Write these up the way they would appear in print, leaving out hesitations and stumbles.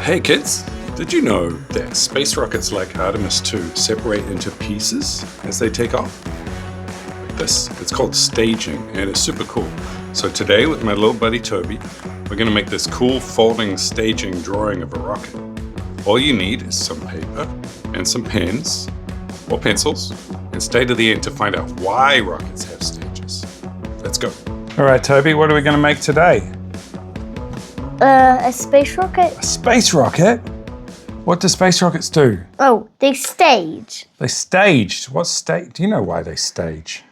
Hey kids, did you know that space rockets like Artemis 2 separate into pieces as they take off? Like this. It's called staging and it's super cool. So today with my little buddy Toby, we're going to make this cool folding staging drawing of a rocket. All you need is some paper and some pens or pencils, and stay to the end to find out why rockets have stages. Let's go. All right, Toby, what are we going to make today? A space rocket. A space rocket? What do space rockets do? Oh, they stage. They staged. What stage? Do you know why they stage?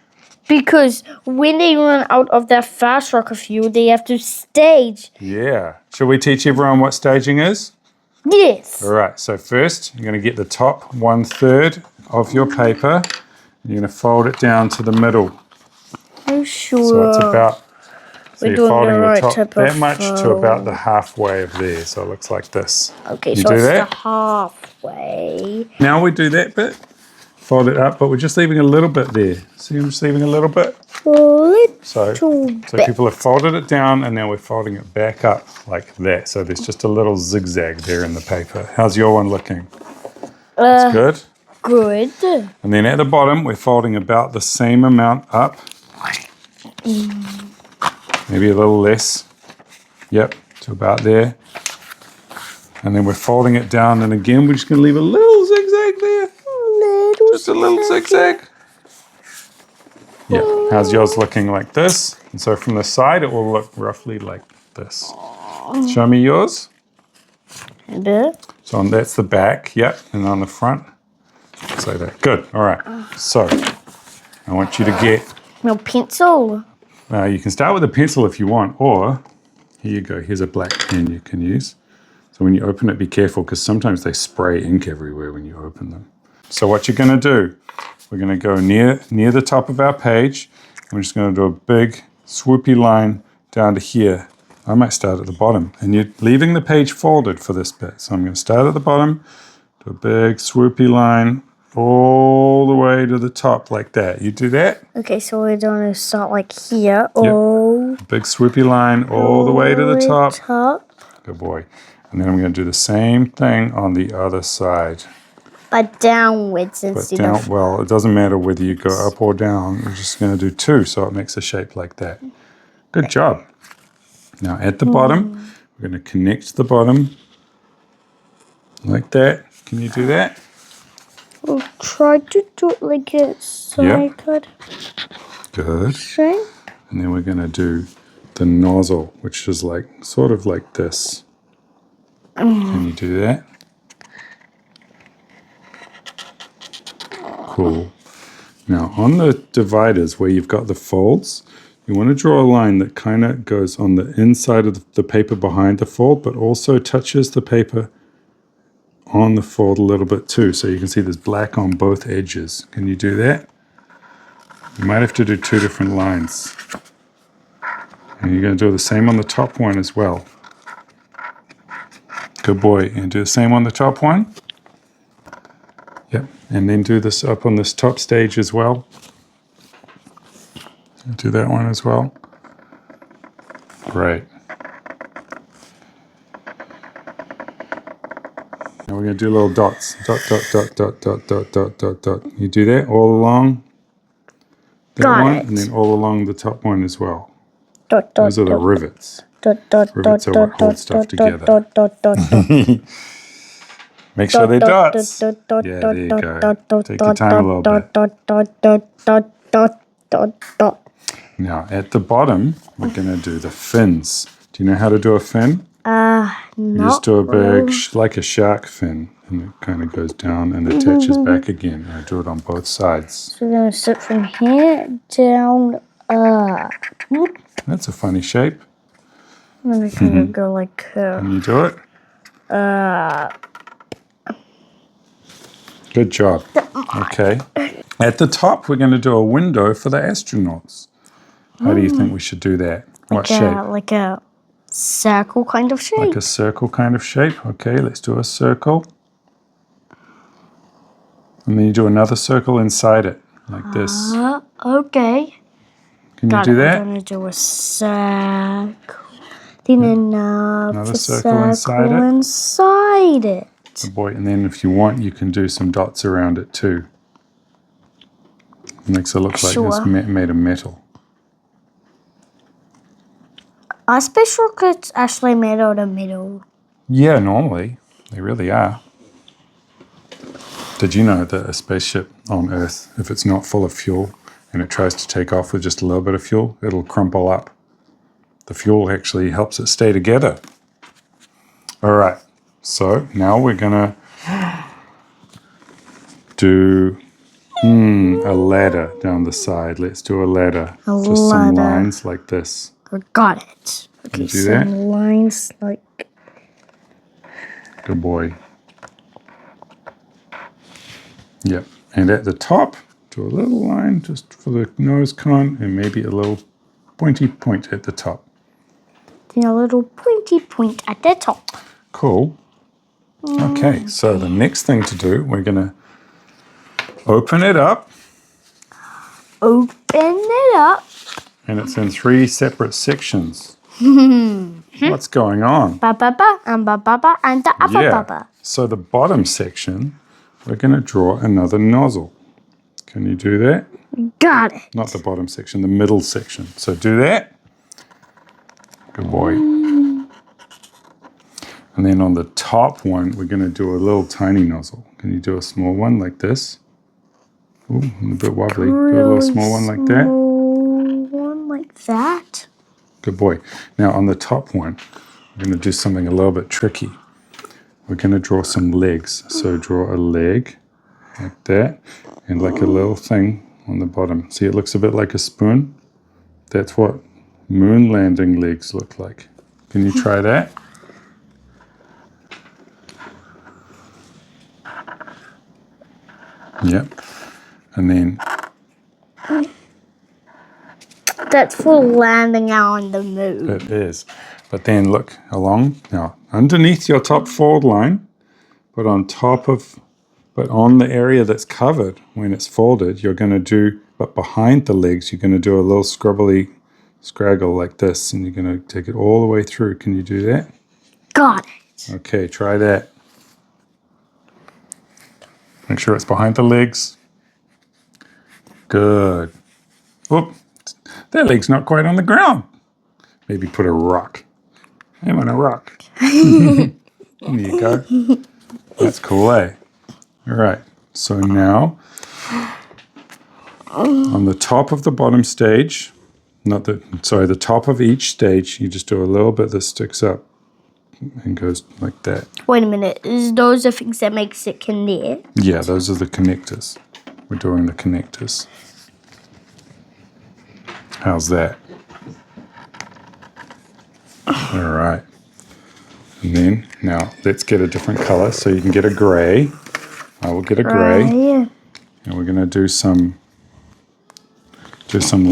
Because when they run out of their fast rocket fuel, they have to stage. Yeah. Shall we teach everyone what staging is? Yes. All right. So first, you're going to get the top 1/3 of your paper. And you're going to fold it down to the middle. I'm sure. So it's about. So We're you're doing folding the the right top type that of much to about the halfway of there. So it looks like this. Okay, you so do it's that? the halfway. Now we do that bit. Fold it up, but we're just leaving a little bit there. See, I'm just leaving a little bit. So people have folded it down and now we're folding it back up like that. So there's just a little zigzag there in the paper. How's your one looking? That's good. Good. And then at the bottom, we're folding about the same amount up. Maybe a little less. Yep, to about there. And then we're folding it down, and again, we're just going to leave a little zigzag there. Just a little zigzag. Yeah, how's yours looking like this? And so from the side, it will look roughly like this. Show me yours. So that's the back, yep, and on the front, it's like that. Good, all right. So I want you to get... No pencil. You can start with a pencil if you want, or here you go, here's a black pen you can use. So when you open it, be careful because sometimes they spray ink everywhere when you open them. So what you're going to do, we're going to go near the top of our page. We're just going to do a big swoopy line down to here. I might start at the bottom, and you're leaving the page folded for this bit. So I'm going to start at the bottom, do a big swoopy line all the way to the top like that. You do that? Okay, so we're going to start like here. Yep. Oh. Big swoopy line all the way to the top. Top. Good boy. And then I'm going to do the same thing on the other side. But downwards instead of... Well, it doesn't matter whether you go up or down. We're just going to do two, so it makes a shape like that. Good job. Now at the bottom, we're going to connect the bottom like that. Can you do that? We'll try to do it like a side. Good. Sure. And then we're going to do the nozzle, which is like sort of like this. Can you do that? Cool. Now on the dividers where you've got the folds, you want to draw a line that kind of goes on the inside of the paper behind the fold, but also touches the paper on the fold a little bit too. So you can see there's black on both edges. Can you do that? You might have to do two different lines. And you're going to do the same on the top one as well. Good boy. And do the same on the top one. Yep. And then do this up on this top stage as well. Do that one as well. Great. Now we're going to do little dots. Dot, dot, dot, dot, dot, dot, dot, dot, dot. You do that all along that one, and then all along the top one as well. Dot, dot, those are the rivets. Dot, dot, Rivets are what hold stuff together. Dot, dot, dot, dot. Make sure they're dots. Yeah, there you go. Take your time a little bit. Now, at the bottom, we're going to do the fins. Do you know how to do a fin? You just do a big, like a shark fin, and it kind of goes down and attaches back again. I do it on both sides. So we're going to sit from here down up. That's a funny shape. And then we can go like... Can you do it? Good job. Okay. At the top, we're going to do a window for the astronauts. How do you think we should do that? What shape? Like a circle kind of shape. Like a circle kind of shape. Okay, let's do a circle. And then you do another circle inside it, like this. Okay. Can you do that? I'm going to do a circle. Then another circle inside it. inside it. Good boy. And then if you want, you can do some dots around it too. It makes it look like it's made of metal. Are space rockets actually made out of metal? Yeah, normally. They really are. Did you know that a spaceship on Earth, if it's not full of fuel and it tries to take off with just a little bit of fuel, it'll crumple up. The fuel actually helps it stay together. All right, so now we're gonna do a ladder down the side. Let's do a ladder. Just some lines like this. Got it. Okay, you do some that? lines like... Good boy. Yep, and at the top, do a little line just for the nose cone and maybe a little pointy point at the top. Then a little pointy point at the top. Cool. Okay, so the next thing to do, we're gonna open it up. Open it up. And it's in 3 separate sections. What's going on? Ba-ba-ba, and ba-ba-ba, and da-ba-ba-ba. So the bottom section, we're going to draw another nozzle. Can you do that? Got it. Not the bottom section, the middle section. So do that. Good boy. And then on the top one, we're going to do a little tiny nozzle. Can you do a small one like this? Ooh, a bit wobbly. Do a little small one like that. One like that. Good boy. Now on the top one, we're going to do something a little bit tricky. We're going to draw some legs. So draw a leg like that and like a little thing on the bottom. See, it looks a bit like a spoon. That's what moon landing legs look like. Can you try that? Yep. And then that's for landing on the moon. it is. But then look along now underneath your top fold line, but on the area that's covered when it's folded, you're going to do, but behind the legs, you're going to do a little scraggle like this, and you're going to take it all the way through. Can you do that? Got it. Okay, try that. Make sure it's behind the legs. Good. Whoop. That leg's not quite on the ground. Maybe put a rock. I'm on a rock. There you go. That's cool, eh? All right. So now, on the top of the bottom stage, the top of each stage, you just do a little bit that sticks up and goes like that. Wait a minute. Is those the things that makes it connect? Yeah, those are the connectors. We're doing the connectors. How's that? All right. And then, now, let's get a different color. So you can get a gray. I will get a gray. Right. And we're going to do some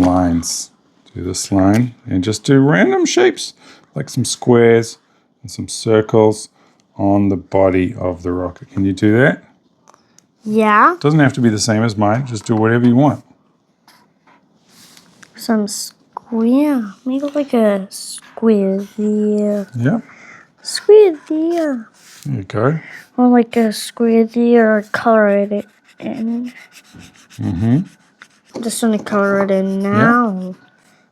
lines. Do this line and just do random shapes, like some squares and some circles on the body of the rocket. Can you do that? Yeah. Doesn't have to be the same as mine. Just do whatever you want. Some square. Make it like a square there. Yeah. Square there. There you go. Or like a square there, or color it in. Just want to color it in now.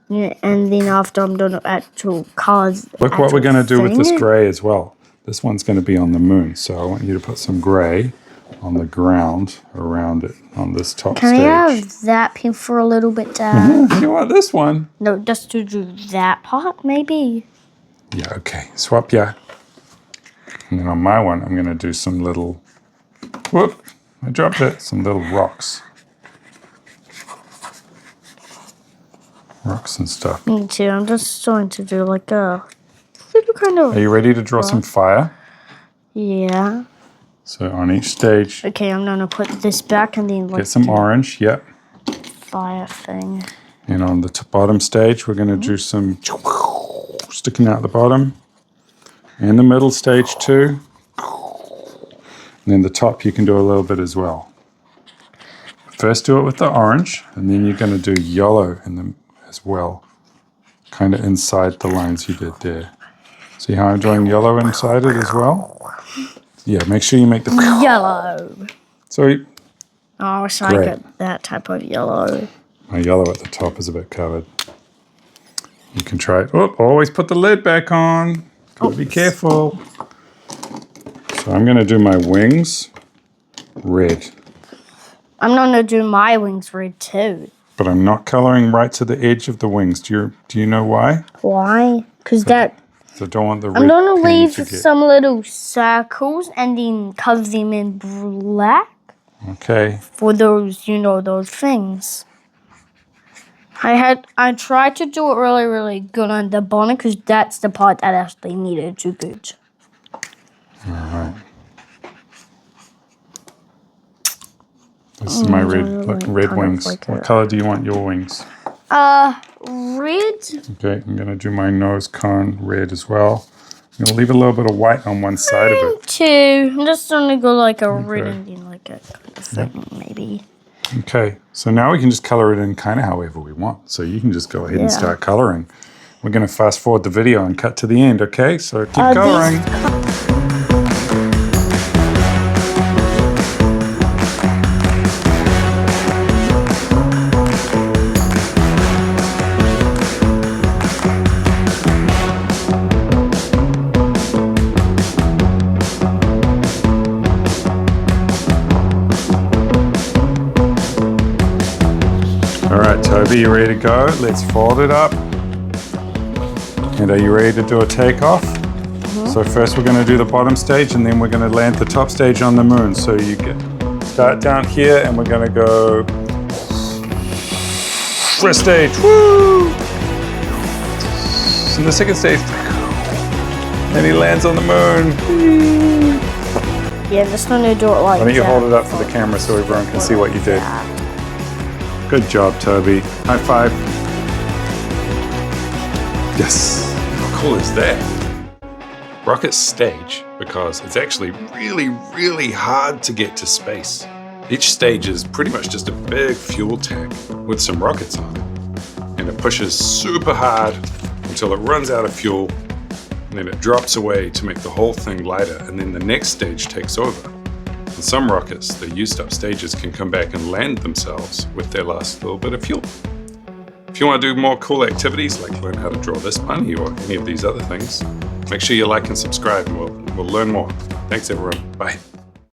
Yeah, and then after I'm done with actual colors. Look what we're going to do with this gray as well. This one's going to be on the moon. So I want you to put some gray on the ground around it on this top stage. Can I have that pink for a little bit, Dad? You want this one? No, just to do that part, maybe. Yeah, okay. Swap ya. And then on my one, I'm going to do some little, whoop, I dropped it, some little rocks. Rocks and stuff. Me too. I'm just going to do like a little kind of... Are you ready to draw some fire? Yeah. So on each stage, Okay, I'm going to put this back and then like get some orange, yep. fire thing. And on the bottom stage, we're going to do some sticking out the bottom. And the middle stage too. And then the top, you can do a little bit as well. First do it with the orange, and then you're going to do yellow in them as well. Kind of inside the lines you did there. See how I'm drawing yellow inside it as well? Yeah, make sure you make the... Yellow. Sorry. Oh, I wish I got that type of yellow. My yellow at the top is a bit covered. You can try it. Oh, always put the lid back on. Gotta be careful. So I'm gonna do my wings red. I'm gonna do my wings red too. But I'm not coloring right to the edge of the wings. Do you know why? Why? Because that... So don't want the red I'm gonna pen leave to get... some little circles and then color them in black. Okay. For those, you know, those things. I tried to do it really, really good on the bonnet because that's the part that actually needed to good. All right. This is my red wings. What color do you want your wings? Red. Okay, I'm gonna do my nose cone red as well. I'm gonna leave a little bit of white on one side of it. Too. I'm just gonna go like a red and then like a kind of thing, maybe. Okay, so now we can just color it in kind of however we want. So you can just go ahead and start coloring. We're gonna fast forward the video and cut to the end, okay? So keep coloring. All right, Toby, you ready to go? Let's fold it up. And are you ready to do a takeoff? So first we're gonna do the bottom stage and then we're gonna land the top stage on the moon. So you start down here and we're gonna go first stage, woo! And the second stage, and he lands on the moon. Yeah, I'm just gonna do it like that. Why don't you hold it up for the camera so everyone can see what you did. Good job, Toby. High five. Yes. How cool is that? Rockets stage because it's actually really, really hard to get to space. Each stage is pretty much just a big fuel tank with some rockets on it. And it pushes super hard until it runs out of fuel, and then it drops away to make the whole thing lighter, and then the next stage takes over. And some rockets, the used up stages, can come back and land themselves with their last little bit of fuel. If you want to do more cool activities, like learn how to draw this bunny or any of these other things, make sure you like and subscribe and we'll learn more. Thanks everyone, bye.